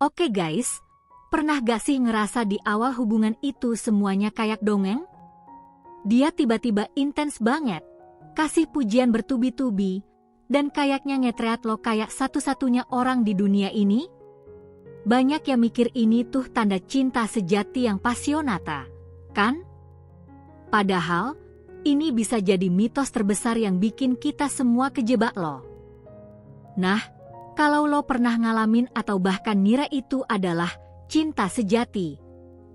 Oke guys, pernah gak sih ngerasa di awal hubungan itu semuanya kayak dongeng? Dia tiba-tiba intens banget, kasih pujian bertubi-tubi, dan kayaknya ngetreat lo kayak satu-satunya orang di dunia ini? Banyak yang mikir ini tuh tanda cinta sejati yang pasionata, kan? Padahal, ini bisa jadi mitos terbesar yang bikin kita semua kejebak lo. Nah, kalau lo pernah ngalamin atau bahkan ngira itu adalah cinta sejati,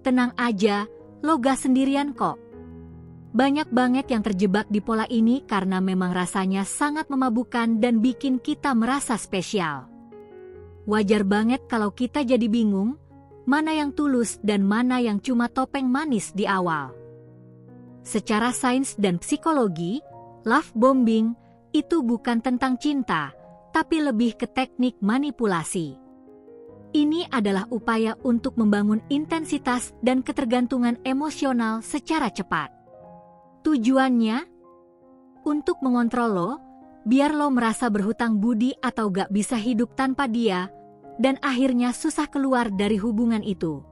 tenang aja, lo gak sendirian kok. Banyak banget yang terjebak di pola ini karena memang rasanya sangat memabukkan dan bikin kita merasa spesial. Wajar banget kalau kita jadi bingung, mana yang tulus dan mana yang cuma topeng manis di awal. Secara sains dan psikologi, love bombing itu bukan tentang cinta, tapi lebih ke teknik manipulasi. Ini adalah upaya untuk membangun intensitas dan ketergantungan emosional secara cepat. Tujuannya? Untuk mengontrol lo, biar lo merasa berhutang budi atau gak bisa hidup tanpa dia, dan akhirnya susah keluar dari hubungan itu.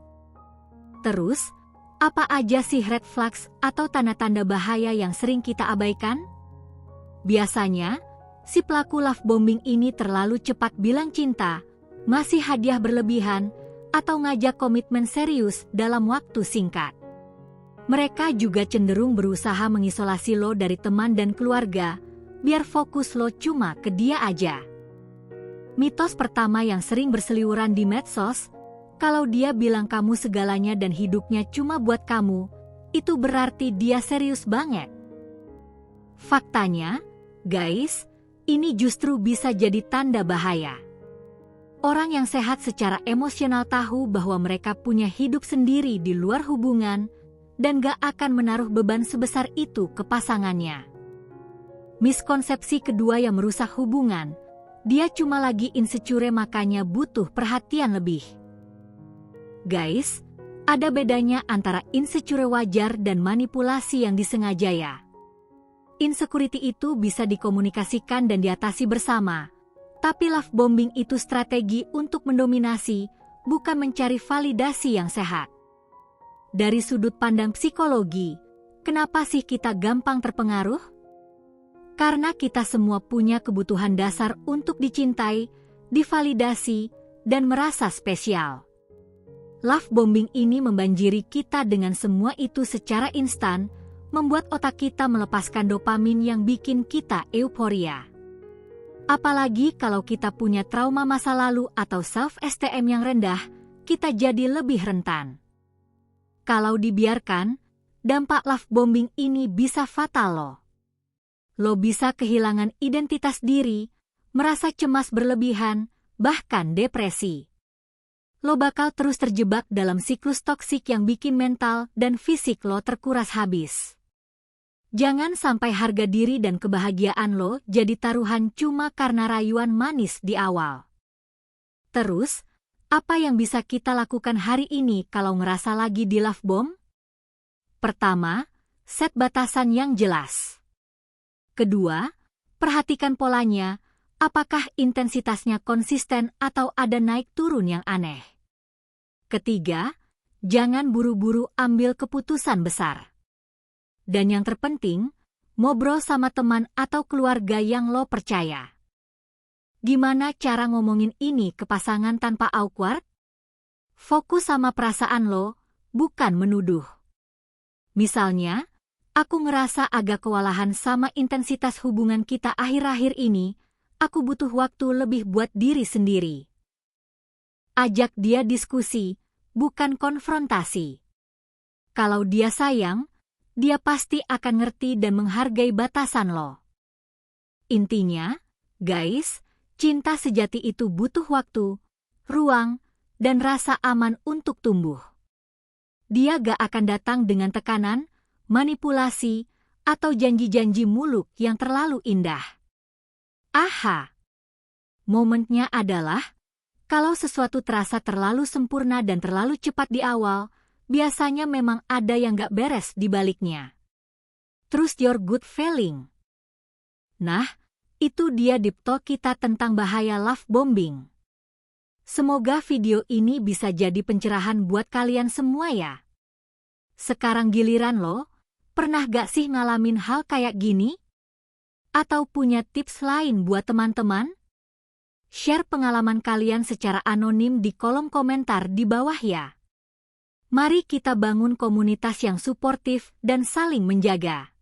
Terus, apa aja sih red flags atau tanda-tanda bahaya yang sering kita abaikan? Biasanya, si pelaku love bombing ini terlalu cepat bilang cinta, ngasih hadiah berlebihan, atau ngajak komitmen serius dalam waktu singkat. Mereka juga cenderung berusaha mengisolasi lo dari teman dan keluarga, biar fokus lo cuma ke dia aja. Mitos pertama yang sering berseliweran di medsos, kalau dia bilang kamu segalanya dan hidupnya cuma buat kamu, itu berarti dia serius banget. Faktanya, guys, ini justru bisa jadi tanda bahaya. Orang yang sehat secara emosional tahu bahwa mereka punya hidup sendiri di luar hubungan, dan gak akan menaruh beban sebesar itu ke pasangannya. Miskonsepsi kedua yang merusak hubungan, dia cuma lagi insecure makanya butuh perhatian lebih. Guys, ada bedanya antara insecure wajar dan manipulasi yang disengaja ya. Insecurity itu bisa dikomunikasikan dan diatasi bersama, tapi love bombing itu strategi untuk mendominasi, bukan mencari validasi yang sehat. Dari sudut pandang psikologi, kenapa sih kita gampang terpengaruh? Karena kita semua punya kebutuhan dasar untuk dicintai, divalidasi, dan merasa spesial. Love bombing ini membanjiri kita dengan semua itu secara instan, membuat otak kita melepaskan dopamin yang bikin kita euforia. Apalagi kalau kita punya trauma masa lalu atau self-esteem yang rendah, kita jadi lebih rentan. Kalau dibiarkan, dampak love bombing ini bisa fatal loh. Lo bisa kehilangan identitas diri, merasa cemas berlebihan, bahkan depresi. Lo bakal terus terjebak dalam siklus toksik yang bikin mental dan fisik lo terkuras habis. Jangan sampai harga diri dan kebahagiaan lo jadi taruhan cuma karena rayuan manis di awal. Terus, apa yang bisa kita lakukan hari ini kalau ngerasa lagi di love bomb? Pertama, set batasan yang jelas. Kedua, perhatikan polanya, apakah intensitasnya konsisten atau ada naik turun yang aneh. Ketiga, jangan buru-buru ambil keputusan besar. Dan yang terpenting, ngobrol sama teman atau keluarga yang lo percaya. Gimana cara ngomongin ini ke pasangan tanpa awkward? Fokus sama perasaan lo, bukan menuduh. Misalnya, aku ngerasa agak kewalahan sama intensitas hubungan kita akhir-akhir ini, aku butuh waktu lebih buat diri sendiri. Ajak dia diskusi, bukan konfrontasi. Kalau dia sayang, dia pasti akan ngerti dan menghargai batasan lo. Intinya, guys, cinta sejati itu butuh waktu, ruang, dan rasa aman untuk tumbuh. Dia gak akan datang dengan tekanan, manipulasi, atau janji-janji muluk yang terlalu indah. Aha! Momennya adalah, kalau sesuatu terasa terlalu sempurna dan terlalu cepat di awal, biasanya memang ada yang gak beres di baliknya. Trust your gut feeling. Nah, itu dia deep talk kita tentang bahaya love bombing. Semoga video ini bisa jadi pencerahan buat kalian semua ya. Sekarang giliran lo, pernah gak sih ngalamin hal kayak gini? Atau punya tips lain buat teman-teman? Share pengalaman kalian secara anonim di kolom komentar di bawah ya. Mari kita bangun komunitas yang suportif dan saling menjaga.